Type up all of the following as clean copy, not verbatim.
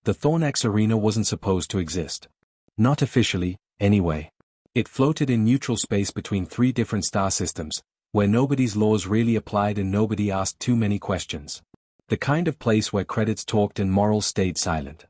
The Thornax Arena wasn't supposed to exist. Not officially, anyway. It floated in neutral space between 3 different star systems, where nobody's laws really applied and nobody asked too many questions. The kind of place where credits talked and morals stayed silent.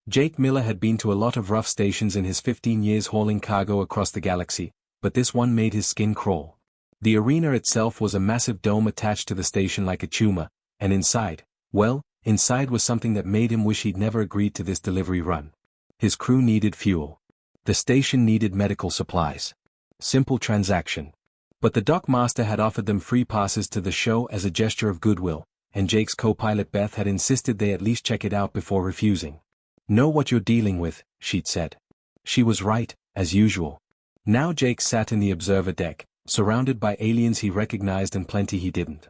Jake Miller had been to a lot of rough stations in his 15 years hauling cargo across the galaxy, but this one made his skin crawl. The arena itself was a massive dome attached to the station like a tumor, and inside, well, inside was something that made him wish he'd never agreed to this delivery run. His crew needed fuel. The station needed medical supplies. Simple transaction. But the dock master had offered them free passes to the show as a gesture of goodwill, and Jake's co-pilot Beth had insisted they at least check it out before refusing. Know what you're dealing with, she'd said. She was right, as usual. Now Jake sat in the observer deck, surrounded by aliens he recognized and plenty he didn't.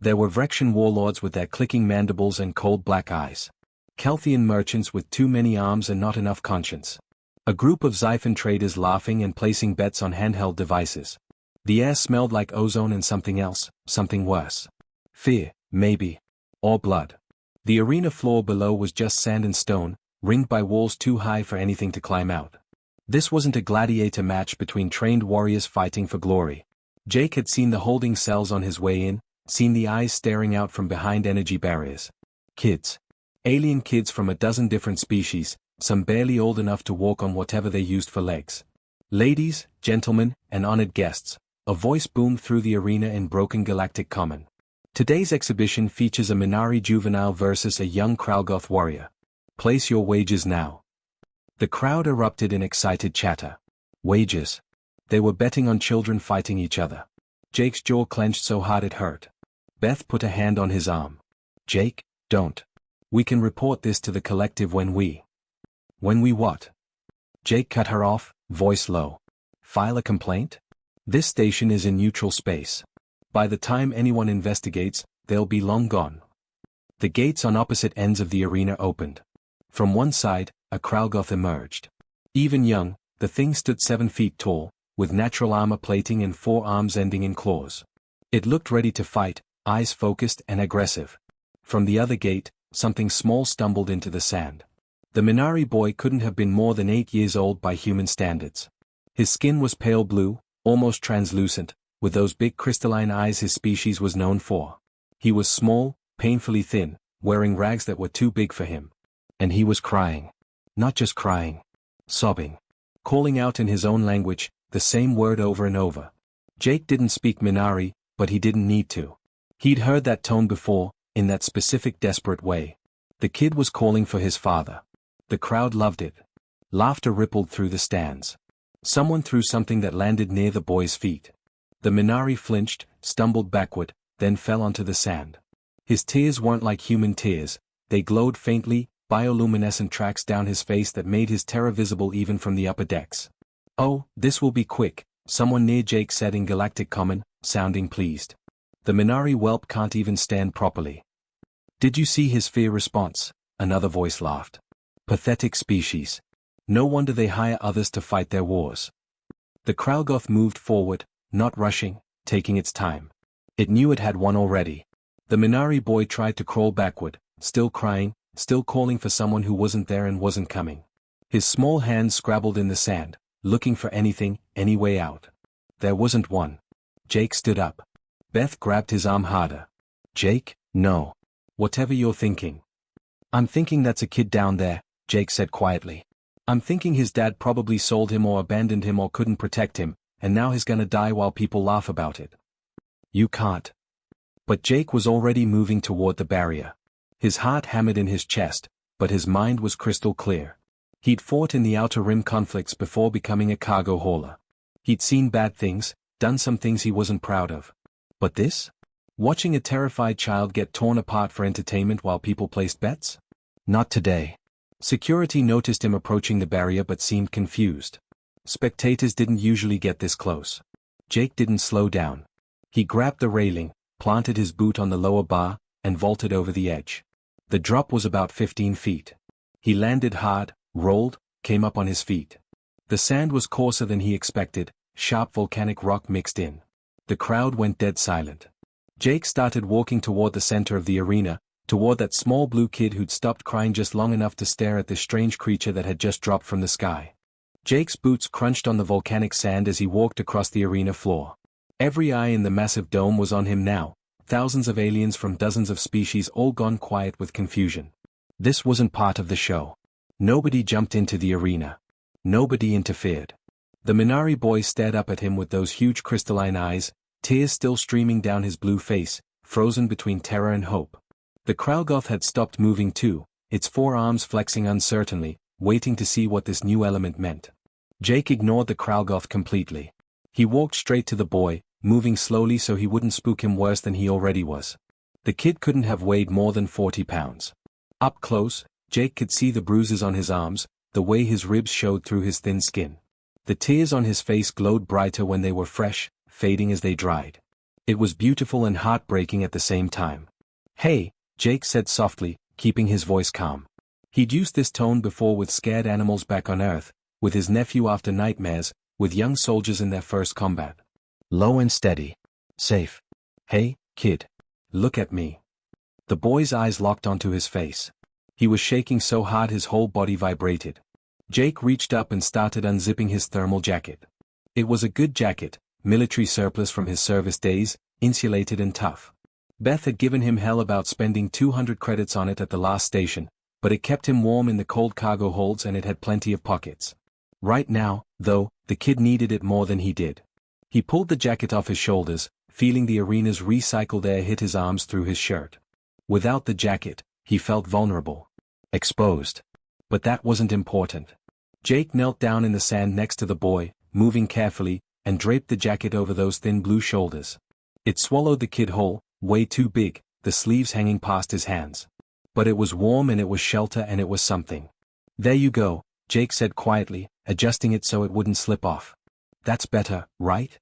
There were Vrexian warlords with their clicking mandibles and cold black eyes. Kelthian merchants with too many arms and not enough conscience. A group of Xiphon traders laughing and placing bets on handheld devices. The air smelled like ozone and something else, something worse. Fear, maybe. Or blood. The arena floor below was just sand and stone, ringed by walls too high for anything to climb out. This wasn't a gladiator match between trained warriors fighting for glory. Jake had seen the holding cells on his way in, seen the eyes staring out from behind energy barriers. Kids. Alien kids from a dozen different species, some barely old enough to walk on whatever they used for legs. Ladies, gentlemen, and honored guests, a voice boomed through the arena in broken galactic common. Today's exhibition features a Minari juvenile versus a young Kralgoth warrior. Place your wagers now. The crowd erupted in excited chatter. Wagers. They were betting on children fighting each other. Jake's jaw clenched so hard it hurt. Beth put a hand on his arm. Jake, don't. We can report this to the collective when we what? Jake cut her off, voice low. File a complaint? This station is in neutral space. By the time anyone investigates, they'll be long gone. The gates on opposite ends of the arena opened. From one side, a Kralgoth emerged. Even young, the thing stood 7 feet tall, with natural armor plating and 4 arms ending in claws. It looked ready to fight, eyes focused and aggressive. From the other gate, something small stumbled into the sand. The Minari boy couldn't have been more than 8 years old by human standards. His skin was pale blue, almost translucent, with those big crystalline eyes his species was known for. He was small, painfully thin, wearing rags that were too big for him. And he was crying. Not just crying. Sobbing. Calling out in his own language, the same word over and over. Jake didn't speak Minari, but he didn't need to. He'd heard that tone before, in that specific desperate way. The kid was calling for his father. The crowd loved it. Laughter rippled through the stands. Someone threw something that landed near the boy's feet. The Minari flinched, stumbled backward, then fell onto the sand. His tears weren't like human tears, they glowed faintly, bioluminescent tracks down his face that made his terror visible even from the upper decks. Oh, this will be quick, someone near Jake said in galactic common, sounding pleased. The Minari whelp can't even stand properly. Did you see his fear response? Another voice laughed. Pathetic species. No wonder they hire others to fight their wars. The Kralgoth moved forward, not rushing, taking its time. It knew it had won already. The Minari boy tried to crawl backward, still crying, still calling for someone who wasn't there and wasn't coming. His small hands scrabbled in the sand, looking for anything, any way out. There wasn't one. Jake stood up. Beth grabbed his arm harder. Jake, no. Whatever you're thinking. I'm thinking that's a kid down there, Jake said quietly. I'm thinking his dad probably sold him or abandoned him or couldn't protect him, and now he's gonna die while people laugh about it. You can't. But Jake was already moving toward the barrier. His heart hammered in his chest, but his mind was crystal clear. He'd fought in the Outer Rim conflicts before becoming a cargo hauler. He'd seen bad things, done some things he wasn't proud of. But this? Watching a terrified child get torn apart for entertainment while people placed bets? Not today. Security noticed him approaching the barrier but seemed confused. Spectators didn't usually get this close. Jake didn't slow down. He grabbed the railing, planted his boot on the lower bar, and vaulted over the edge. The drop was about 15 feet. He landed hard, rolled, came up on his feet. The sand was coarser than he expected, sharp volcanic rock mixed in. The crowd went dead silent. Jake started walking toward the center of the arena, toward that small blue kid who'd stopped crying just long enough to stare at this strange creature that had just dropped from the sky. Jake's boots crunched on the volcanic sand as he walked across the arena floor. Every eye in the massive dome was on him now, thousands of aliens from dozens of species all gone quiet with confusion. This wasn't part of the show. Nobody jumped into the arena. Nobody interfered. The Minari boy stared up at him with those huge crystalline eyes, tears still streaming down his blue face, frozen between terror and hope. The Kralgoth had stopped moving too, its four arms flexing uncertainly, waiting to see what this new element meant. Jake ignored the Kralgoth completely. He walked straight to the boy, moving slowly so he wouldn't spook him worse than he already was. The kid couldn't have weighed more than 40 pounds. Up close, Jake could see the bruises on his arms, the way his ribs showed through his thin skin. The tears on his face glowed brighter when they were fresh, fading as they dried. It was beautiful and heartbreaking at the same time. "Hey," Jake said softly, keeping his voice calm. He'd used this tone before with scared animals back on Earth, with his nephew after nightmares, with young soldiers in their first combat. Low and steady. Safe. "Hey, kid. Look at me." The boy's eyes locked onto his face. He was shaking so hard his whole body vibrated. Jake reached up and started unzipping his thermal jacket. It was a good jacket, military surplus from his service days, insulated and tough. Beth had given him hell about spending 200 credits on it at the last station, but it kept him warm in the cold cargo holds and it had plenty of pockets. Right now, though, the kid needed it more than he did. He pulled the jacket off his shoulders, feeling the arena's recycled air hit his arms through his shirt. Without the jacket, he felt vulnerable. Exposed. But that wasn't important. Jake knelt down in the sand next to the boy, moving carefully, and draped the jacket over those thin blue shoulders. It swallowed the kid whole, way too big, the sleeves hanging past his hands. But it was warm and it was shelter and it was something. "There you go," Jake said quietly, adjusting it so it wouldn't slip off. "That's better, right?"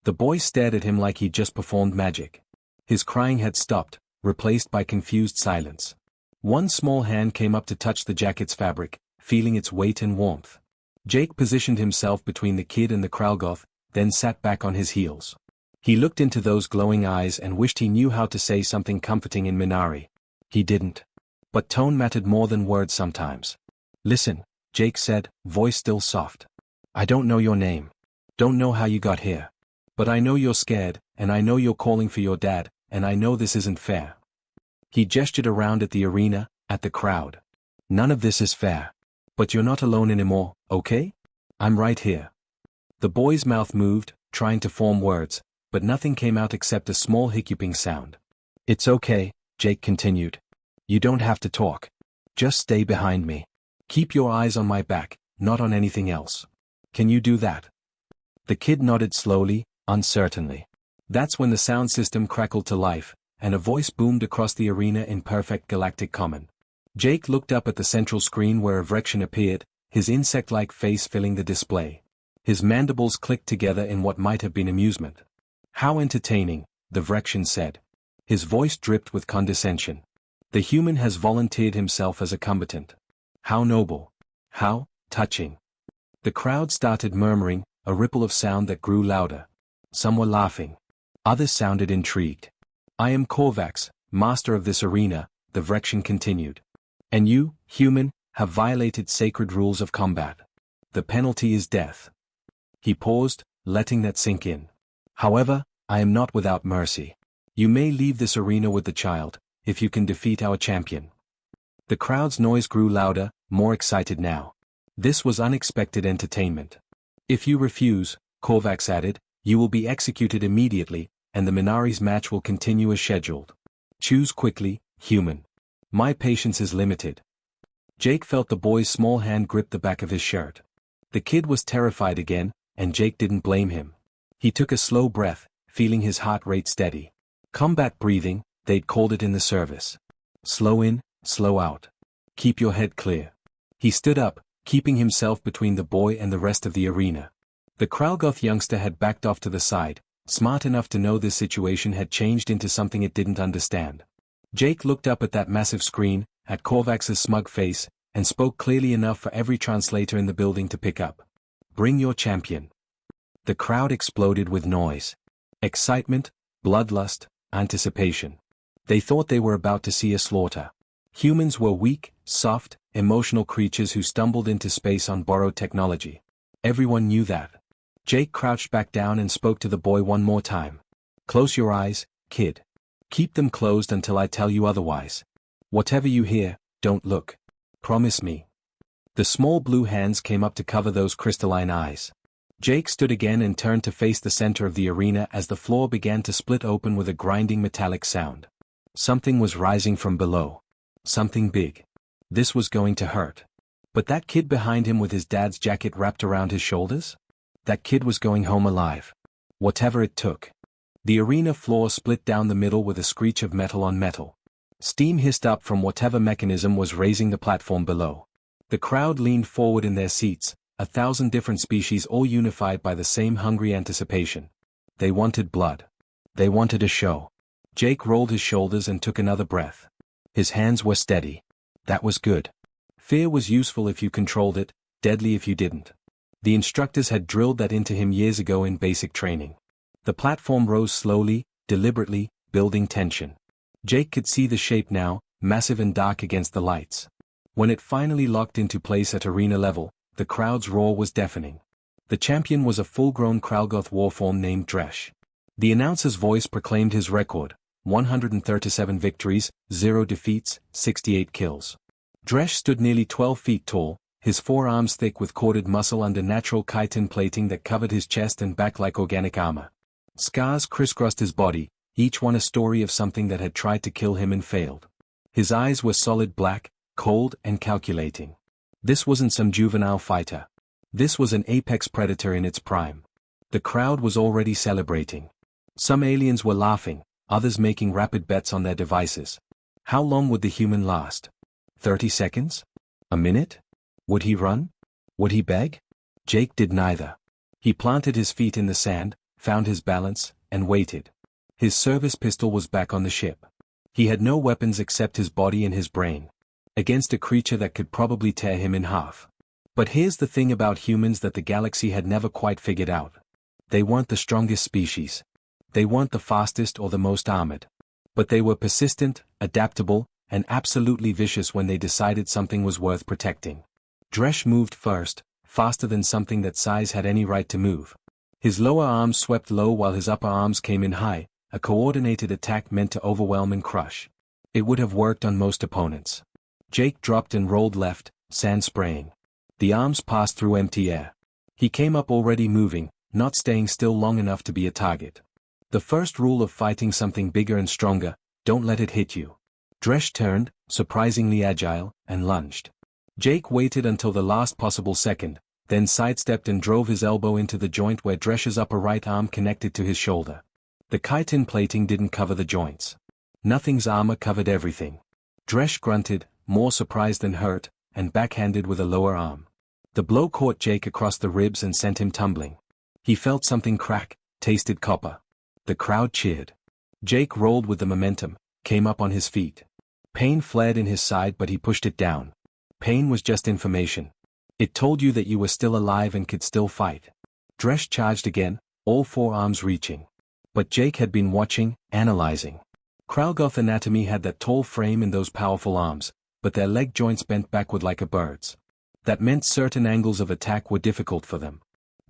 The boy stared at him like he'd just performed magic. His crying had stopped, replaced by confused silence. One small hand came up to touch the jacket's fabric, feeling its weight and warmth. Jake positioned himself between the kid and the Kralgoth, then sat back on his heels. He looked into those glowing eyes and wished he knew how to say something comforting in Minari. He didn't. But tone mattered more than words sometimes. "Listen," Jake said, voice still soft. "I don't know your name. Don't know how you got here. But I know you're scared, and I know you're calling for your dad, and I know this isn't fair." He gestured around at the arena, at the crowd. "None of this is fair. But you're not alone anymore, okay? I'm right here." The boy's mouth moved, trying to form words, but nothing came out except a small hiccuping sound. "It's okay," Jake continued. "You don't have to talk. Just stay behind me. Keep your eyes on my back, not on anything else. Can you do that?" The kid nodded slowly, uncertainly. That's when the sound system crackled to life, and a voice boomed across the arena in perfect galactic common. Jake looked up at the central screen where Avrection appeared, his insect-like face filling the display. His mandibles clicked together in what might have been amusement. "How entertaining," the Vrection said. His voice dripped with condescension. "The human has volunteered himself as a combatant. How noble. How touching." The crowd started murmuring, a ripple of sound that grew louder. Some were laughing. Others sounded intrigued. "I am Korvax, master of this arena," the Vrection continued. "And you, human, have violated sacred rules of combat. The penalty is death." He paused, letting that sink in. "However, I am not without mercy. You may leave this arena with the child, if you can defeat our champion." The crowd's noise grew louder, more excited now. This was unexpected entertainment. "If you refuse," Korvax added, "you will be executed immediately, and the Minari's match will continue as scheduled. Choose quickly, human. My patience is limited." Jake felt the boy's small hand grip the back of his shirt. The kid was terrified again, and Jake didn't blame him. He took a slow breath, feeling his heart rate steady. Combat breathing, they'd called it in the service. Slow in, slow out. Keep your head clear. He stood up, keeping himself between the boy and the rest of the arena. The Kralgoth youngster had backed off to the side, smart enough to know this situation had changed into something it didn't understand. Jake looked up at that massive screen, at Korvax's smug face, and spoke clearly enough for every translator in the building to pick up. "Bring your champion." The crowd exploded with noise. Excitement, bloodlust, anticipation. They thought they were about to see a slaughter. Humans were weak, soft, emotional creatures who stumbled into space on borrowed technology. Everyone knew that. Jake crouched back down and spoke to the boy one more time. Close your eyes, kid. Keep them closed until I tell you otherwise. Whatever you hear, don't look. Promise me. The small blue hands came up to cover those crystalline eyes. Jake stood again and turned to face the center of the arena as the floor began to split open with a grinding metallic sound. Something was rising from below. Something big. This was going to hurt. But that kid behind him with his dad's jacket wrapped around his shoulders? That kid was going home alive. Whatever it took. The arena floor split down the middle with a screech of metal on metal. Steam hissed up from whatever mechanism was raising the platform below. The crowd leaned forward in their seats, 1,000 different species all unified by the same hungry anticipation. They wanted blood. They wanted a show. Jake rolled his shoulders and took another breath. His hands were steady. That was good. Fear was useful if you controlled it, deadly if you didn't. The instructors had drilled that into him years ago in basic training. The platform rose slowly, deliberately, building tension. Jake could see the shape now, massive and dark against the lights. When it finally locked into place at arena level, the crowd's roar was deafening. The champion was a full-grown Kralgoth warform named Dresh. The announcer's voice proclaimed his record: 137 victories, 0 defeats, 68 kills. Dresh stood nearly 12 feet tall, his forearms thick with corded muscle under natural chitin plating that covered his chest and back like organic armor. Scars crisscrossed his body, each one a story of something that had tried to kill him and failed. His eyes were solid black, cold and calculating. This wasn't some juvenile fighter. This was an apex predator in its prime. The crowd was already celebrating. Some aliens were laughing, others making rapid bets on their devices. How long would the human last? 30 seconds? A minute? Would he run? Would he beg? Jake did neither. He planted his feet in the sand, found his balance, and waited. His service pistol was back on the ship. He had no weapons except his body and his brain. Against a creature that could probably tear him in half. But here's the thing about humans that the galaxy had never quite figured out. They weren't the strongest species. They weren't the fastest or the most armored. But they were persistent, adaptable, and absolutely vicious when they decided something was worth protecting. Dresh moved first, faster than something that size had any right to move. His lower arms swept low while his upper arms came in high, a coordinated attack meant to overwhelm and crush. It would have worked on most opponents. Jake dropped and rolled left, sand spraying. The arms passed through empty air. He came up already moving, not staying still long enough to be a target. The first rule of fighting something bigger and stronger: don't let it hit you. Dresh turned, surprisingly agile, and lunged. Jake waited until the last possible second, then sidestepped and drove his elbow into the joint where Dresh's upper right arm connected to his shoulder. The chitin plating didn't cover the joints. Nothing's armor covered everything. Dresh grunted, more surprised than hurt, and backhanded with a lower arm. The blow caught Jake across the ribs and sent him tumbling. He felt something crack, tasted copper. The crowd cheered. Jake rolled with the momentum, came up on his feet. Pain flared in his side, but he pushed it down. Pain was just information. It told you that you were still alive and could still fight. Dresh charged again, all four arms reaching. But Jake had been watching, analyzing. Kralgoth anatomy had that tall frame and those powerful arms, but their leg joints bent backward like a bird's. That meant certain angles of attack were difficult for them.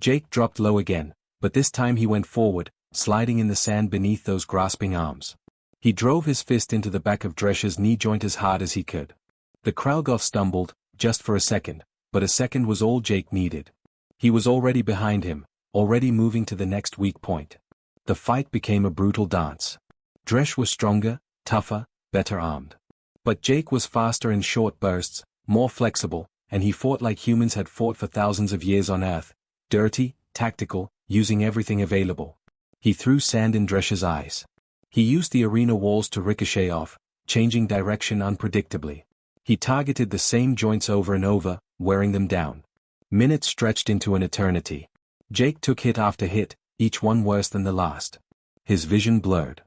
Jake dropped low again, but this time he went forward, sliding in the sand beneath those grasping arms. He drove his fist into the back of Dresh's knee joint as hard as he could. The Kralgoth stumbled, just for a second, but a second was all Jake needed. He was already behind him, already moving to the next weak point. The fight became a brutal dance. Dresh was stronger, tougher, better armed. But Jake was faster in short bursts, more flexible, and he fought like humans had fought for thousands of years on Earth, dirty, tactical, using everything available. He threw sand in Dresh's eyes. He used the arena walls to ricochet off, changing direction unpredictably. He targeted the same joints over and over, wearing them down. Minutes stretched into an eternity. Jake took hit after hit, each one worse than the last. His vision blurred.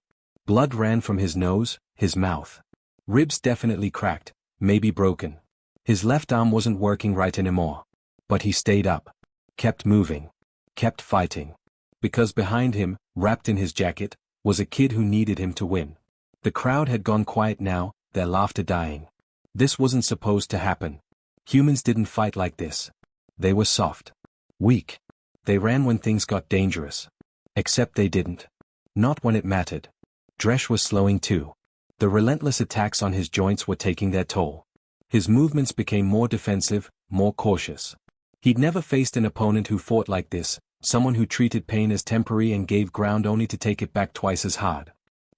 Blood ran from his nose, his mouth. Ribs definitely cracked, maybe broken. His left arm wasn't working right anymore. But he stayed up. Kept moving. Kept fighting. Because behind him, wrapped in his jacket, was a kid who needed him to win. The crowd had gone quiet now, their laughter dying. This wasn't supposed to happen. Humans didn't fight like this. They were soft. Weak. They ran when things got dangerous. Except they didn't. Not when it mattered. Dresh was slowing too. The relentless attacks on his joints were taking their toll. His movements became more defensive, more cautious. He'd never faced an opponent who fought like this, someone who treated pain as temporary and gave ground only to take it back twice as hard.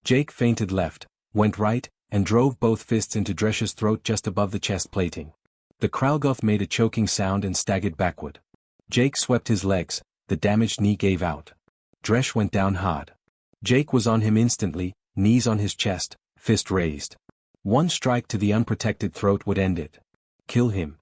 Jake feinted left, went right, and drove both fists into Dresh's throat just above the chest plating. The Kralgoth made a choking sound and staggered backward. Jake swept his legs, the damaged knee gave out. Dresh went down hard. Jake was on him instantly, knees on his chest, fist raised. One strike to the unprotected throat would end it. Kill him.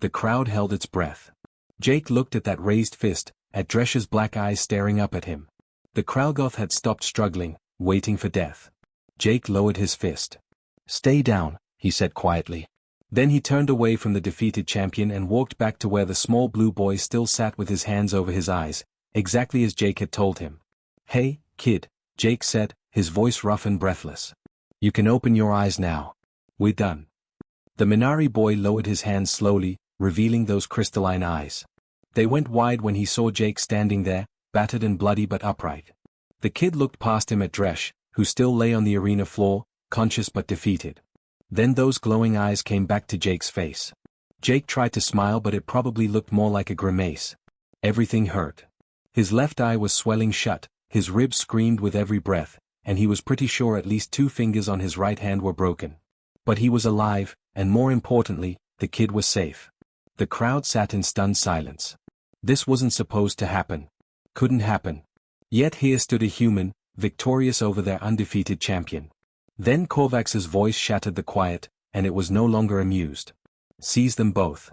The crowd held its breath. Jake looked at that raised fist, at Dresh's black eyes staring up at him. The Kralgoth had stopped struggling, waiting for death. Jake lowered his fist. "Stay down," he said quietly. Then he turned away from the defeated champion and walked back to where the small blue boy still sat with his hands over his eyes, exactly as Jake had told him. "Hey, kid," Jake said, his voice rough and breathless. "You can open your eyes now. We're done." The Minari boy lowered his hands slowly, revealing those crystalline eyes. They went wide when he saw Jake standing there, battered and bloody but upright. The kid looked past him at Dresh, who still lay on the arena floor, conscious but defeated. Then those glowing eyes came back to Jake's face. Jake tried to smile, but it probably looked more like a grimace. Everything hurt. His left eye was swelling shut, his ribs screamed with every breath, and he was pretty sure at least 2 fingers on his right hand were broken. But he was alive, and more importantly, the kid was safe. The crowd sat in stunned silence. This wasn't supposed to happen. Couldn't happen. Yet here stood a human, victorious over their undefeated champion. Then Korvax's voice shattered the quiet, and it was no longer amused. "Seize them both."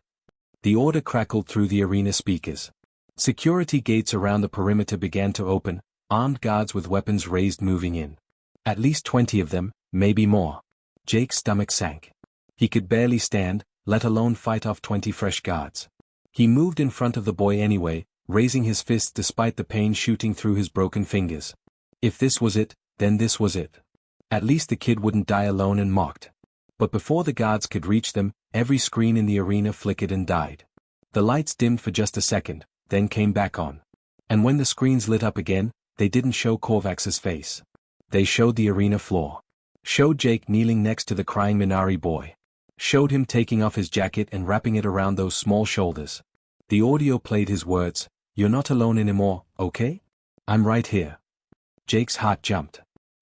The order crackled through the arena speakers. Security gates around the perimeter began to open, armed guards with weapons raised moving in. At least 20 of them, maybe more. Jake's stomach sank. He could barely stand, let alone fight off 20 fresh guards. He moved in front of the boy anyway, raising his fists despite the pain shooting through his broken fingers. If this was it, then this was it. At least the kid wouldn't die alone and mocked. But before the guards could reach them, every screen in the arena flickered and died. The lights dimmed for just a second, then came back on. And when the screens lit up again, they didn't show Korvax's face. They showed the arena floor. Showed Jake kneeling next to the crying Minari boy. Showed him taking off his jacket and wrapping it around those small shoulders. The audio played his words, "You're not alone anymore, okay? I'm right here." Jake's heart jumped.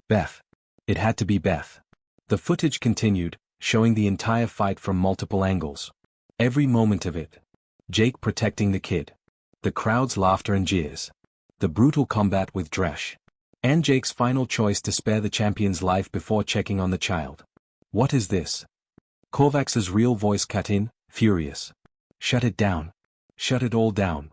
Beth. It had to be Beth. The footage continued, showing the entire fight from multiple angles. Every moment of it. Jake protecting the kid. The crowd's laughter and jeers. The brutal combat with Dresh. And Jake's final choice to spare the champion's life before checking on the child. "What is this?" Korvax's real voice cut in, furious. "Shut it down. Shut it all down."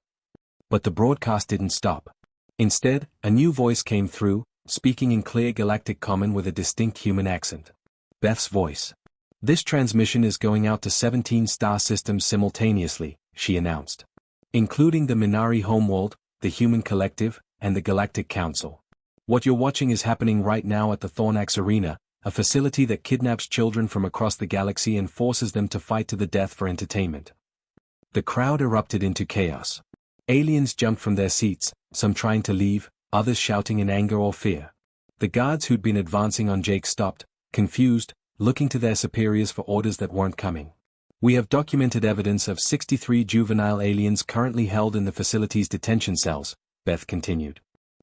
But the broadcast didn't stop. Instead, a new voice came through, speaking in clear Galactic Common with a distinct human accent. Beth's voice. "This transmission is going out to 17 star systems simultaneously," she announced. "Including the Minari homeworld, the Human Collective, and the Galactic Council. What you're watching is happening right now at the Thornax Arena, a facility that kidnaps children from across the galaxy and forces them to fight to the death for entertainment." The crowd erupted into chaos. Aliens jumped from their seats, some trying to leave, others shouting in anger or fear. The guards who'd been advancing on Jake stopped, confused, looking to their superiors for orders that weren't coming. "We have documented evidence of 63 juvenile aliens currently held in the facility's detention cells," Beth continued.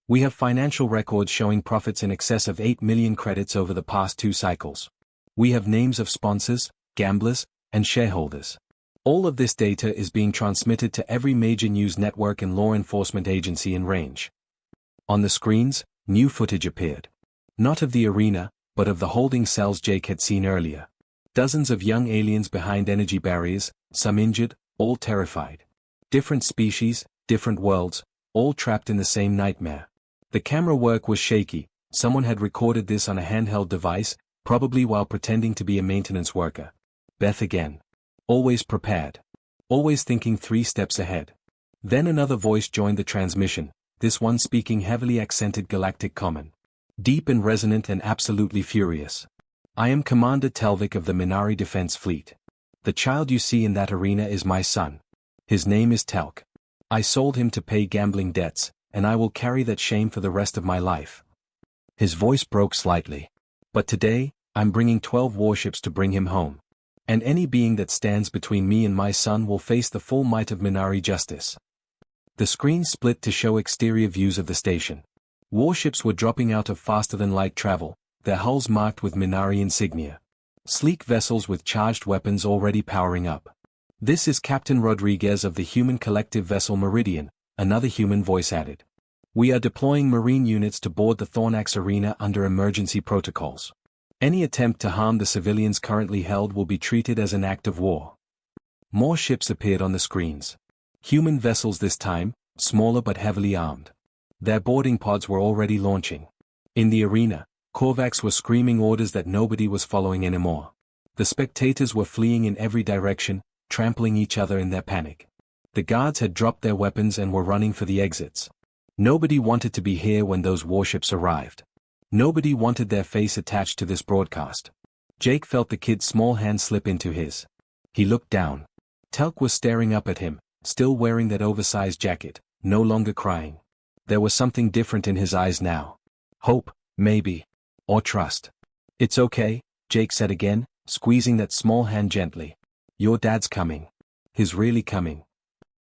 "We have financial records showing profits in excess of 8 million credits over the past 2 cycles. We have names of sponsors, gamblers, and shareholders. All of this data is being transmitted to every major news network and law enforcement agency in range." On the screens, new footage appeared. Not of the arena, but of the holding cells Jake had seen earlier. Dozens of young aliens behind energy barriers, some injured, all terrified. Different species, different worlds, all trapped in the same nightmare. The camera work was shaky. Someone had recorded this on a handheld device, probably while pretending to be a maintenance worker. Beth again. Always prepared. Always thinking 3 steps ahead. Then another voice joined the transmission, this one speaking heavily accented Galactic Common. deep and resonant and absolutely furious. I am Commander Telvik of the Minari Defense Fleet. The child you see in that arena is my son. His name is Telk. I sold him to pay gambling debts, and I will carry that shame for the rest of my life. His voice broke slightly. But today, I'm bringing 12 warships to bring him home. And any being that stands between me and my son will face the full might of Minari justice. The screen split to show exterior views of the station. Warships were dropping out of faster-than-light travel, their hulls marked with Minari insignia. Sleek vessels with charged weapons already powering up. This is Captain Rodriguez of the human collective vessel Meridian, another human voice added. We are deploying marine units to board the Thornax arena under emergency protocols. Any attempt to harm the civilians currently held will be treated as an act of war. More ships appeared on the screens. Human vessels this time, smaller but heavily armed. Their boarding pods were already launching. In the arena, Korvax were screaming orders that nobody was following anymore. The spectators were fleeing in every direction, trampling each other in their panic. The guards had dropped their weapons and were running for the exits. Nobody wanted to be here when those warships arrived. Nobody wanted their face attached to this broadcast. Jake felt the kid's small hand slip into his. He looked down. Telk was staring up at him, still wearing that oversized jacket, no longer crying. There was something different in his eyes now. Hope, maybe. Or trust. It's okay, Jake said again, squeezing that small hand gently. Your dad's coming. He's really coming.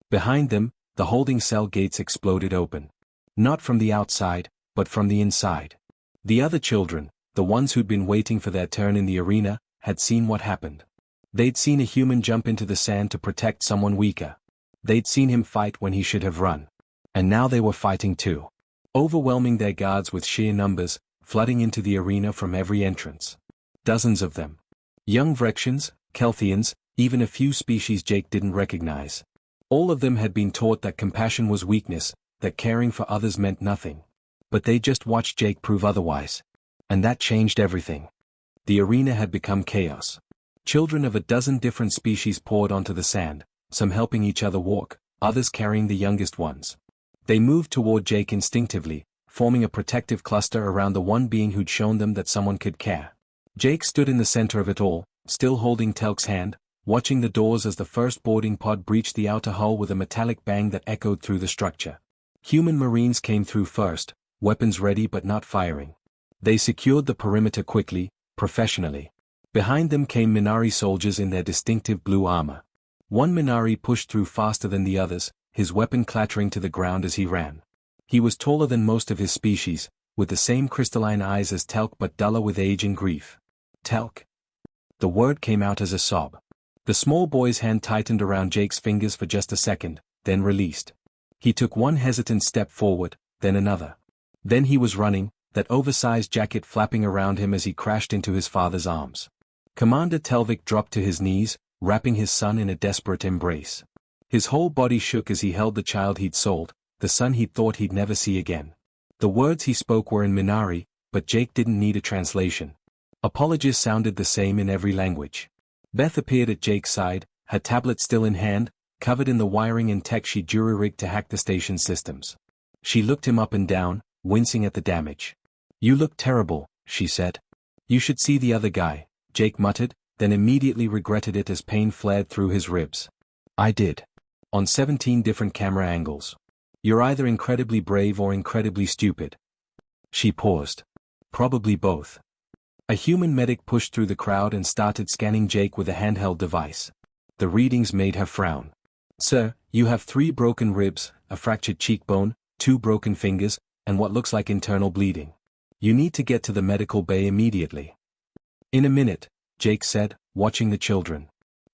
Behind them, the holding cell gates exploded open. Not from the outside, but from the inside. The other children, the ones who'd been waiting for their turn in the arena, had seen what happened. They'd seen a human jump into the sand to protect someone weaker. They'd seen him fight when he should have run. And now they were fighting too. Overwhelming their guards with sheer numbers, flooding into the arena from every entrance. Dozens of them. Young Vrexians, Kelthians, even a few species Jake didn't recognize. All of them had been taught that compassion was weakness, that caring for others meant nothing. But they just watched Jake prove otherwise. And that changed everything. The arena had become chaos. Children of a dozen different species poured onto the sand, some helping each other walk, others carrying the youngest ones. They moved toward Jake instinctively, forming a protective cluster around the one being who'd shown them that someone could care. Jake stood in the center of it all, still holding Telk's hand, watching the doors as the first boarding pod breached the outer hull with a metallic bang that echoed through the structure. Human Marines came through first, weapons ready but not firing. They secured the perimeter quickly, professionally. Behind them came Minari soldiers in their distinctive blue armor. One Minari pushed through faster than the others, his weapon clattering to the ground as he ran. He was taller than most of his species, with the same crystalline eyes as Telk but duller with age and grief. Telk. The word came out as a sob. The small boy's hand tightened around Jake's fingers for just a second, then released. He took one hesitant step forward, then another. Then he was running, that oversized jacket flapping around him as he crashed into his father's arms. Commander Telvik dropped to his knees, wrapping his son in a desperate embrace. His whole body shook as he held the child he'd sold, the son he'd thought he'd never see again. The words he spoke were in Minari, but Jake didn't need a translation. Apologies sounded the same in every language. Beth appeared at Jake's side, her tablet still in hand, covered in the wiring and tech she'd jury-rigged to hack the station's systems. She looked him up and down, wincing at the damage. You look terrible, she said. You should see the other guy, Jake muttered, then immediately regretted it as pain flared through his ribs. I did. On 17 different camera angles. You're either incredibly brave or incredibly stupid. She paused. Probably both. A human medic pushed through the crowd and started scanning Jake with a handheld device. The readings made her frown. Sir, you have 3 broken ribs, a fractured cheekbone, 2 broken fingers, and what looks like internal bleeding. You need to get to the medical bay immediately. In a minute, Jake said, watching the children.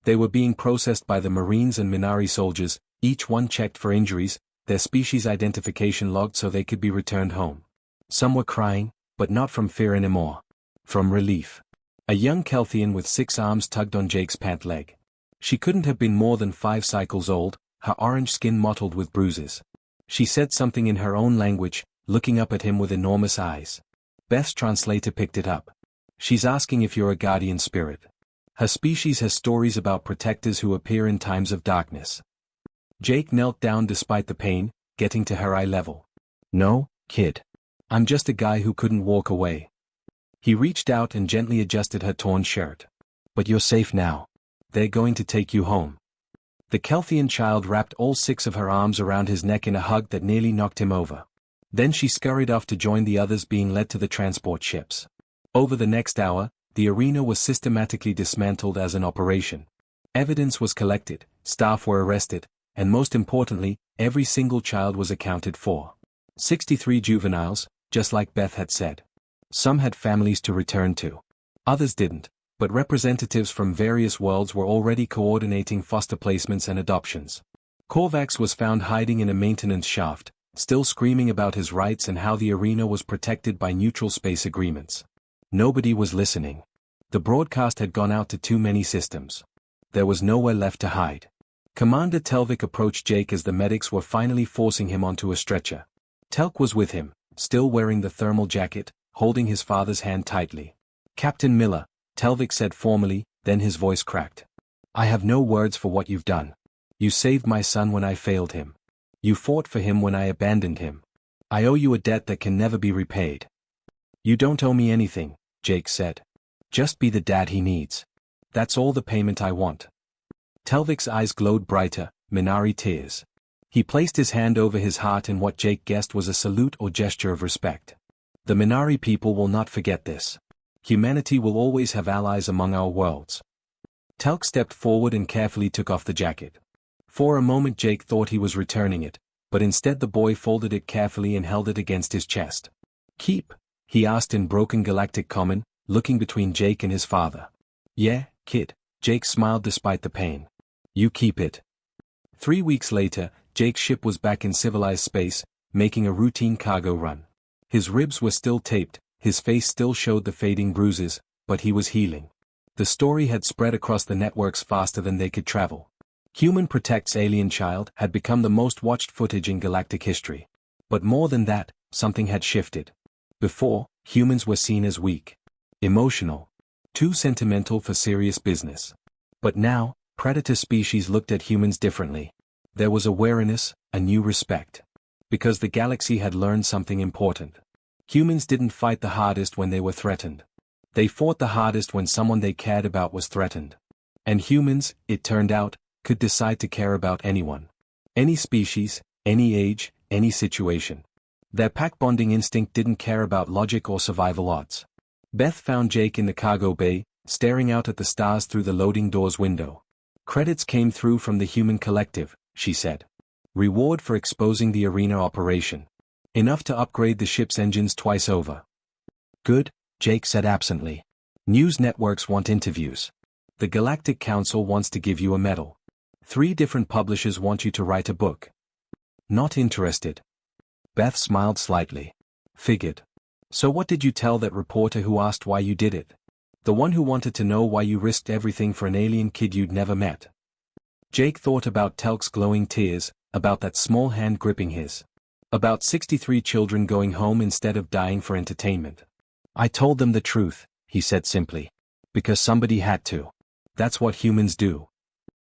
They were being processed by the Marines and Minari soldiers, each one checked for injuries, their species identification logged so they could be returned home. Some were crying, but not from fear anymore. From relief. A young Kelthian with 6 arms tugged on Jake's pant leg. She couldn't have been more than 5 cycles old, her orange skin mottled with bruises. She said something in her own language, looking up at him with enormous eyes. Beth's translator picked it up. She's asking if you're a guardian spirit. Her species has stories about protectors who appear in times of darkness. Jake knelt down despite the pain, getting to her eye level. No, kid. I'm just a guy who couldn't walk away. He reached out and gently adjusted her torn shirt. But you're safe now. They're going to take you home. The Kelthian child wrapped all 6 of her arms around his neck in a hug that nearly knocked him over. Then she scurried off to join the others being led to the transport ships. Over the next hour, the arena was systematically dismantled as an operation. Evidence was collected, staff were arrested, and most importantly, every single child was accounted for. 63 juveniles, just like Beth had said. Some had families to return to. Others didn't, but representatives from various worlds were already coordinating foster placements and adoptions. Korvax was found hiding in a maintenance shaft, still screaming about his rights and how the arena was protected by neutral space agreements. Nobody was listening. The broadcast had gone out to too many systems. There was nowhere left to hide. Commander Telvik approached Jake as the medics were finally forcing him onto a stretcher. Telk was with him, still wearing the thermal jacket, holding his father's hand tightly. Captain Miller, Telvik said formally, then his voice cracked. I have no words for what you've done. You saved my son when I failed him. You fought for him when I abandoned him. I owe you a debt that can never be repaid. You don't owe me anything, Jake said. Just be the dad he needs. That's all the payment I want. Telvik's eyes glowed brighter, Minari tears. He placed his hand over his heart in what Jake guessed was a salute or gesture of respect. The Minari people will not forget this. Humanity will always have allies among our worlds. Telk stepped forward and carefully took off the jacket. For a moment Jake thought he was returning it, but instead the boy folded it carefully and held it against his chest. Keep? He asked in broken galactic common, looking between Jake and his father. Yeah, kid. Jake smiled despite the pain. You keep it. 3 weeks later, Jake's ship was back in civilized space, making a routine cargo run. His ribs were still taped, his face still showed the fading bruises, but he was healing. The story had spread across the networks faster than they could travel. Human Protects Alien Child had become the most watched footage in galactic history. But more than that, something had shifted. Before, humans were seen as weak. Emotional. Too sentimental for serious business. But now, predator species looked at humans differently. There was awareness, a new respect. Because the galaxy had learned something important. Humans didn't fight the hardest when they were threatened. They fought the hardest when someone they cared about was threatened. And humans, it turned out, could decide to care about anyone. Any species, any age, any situation. Their pack-bonding instinct didn't care about logic or survival odds. Beth found Jake in the cargo bay, staring out at the stars through the loading doors window. Credits came through from the human collective, she said. Reward for exposing the arena operation. Enough to upgrade the ship's engines twice over. Good, Jake said absently. News networks want interviews. The Galactic Council wants to give you a medal. 3 different publishers want you to write a book. Not interested. Beth smiled slightly. Figured. So what did you tell that reporter who asked why you did it? The one who wanted to know why you risked everything for an alien kid you'd never met. Jake thought about Telk's glowing tears, about that small hand gripping his. About 63 children going home instead of dying for entertainment. I told them the truth, he said simply. Because somebody had to. That's what humans do.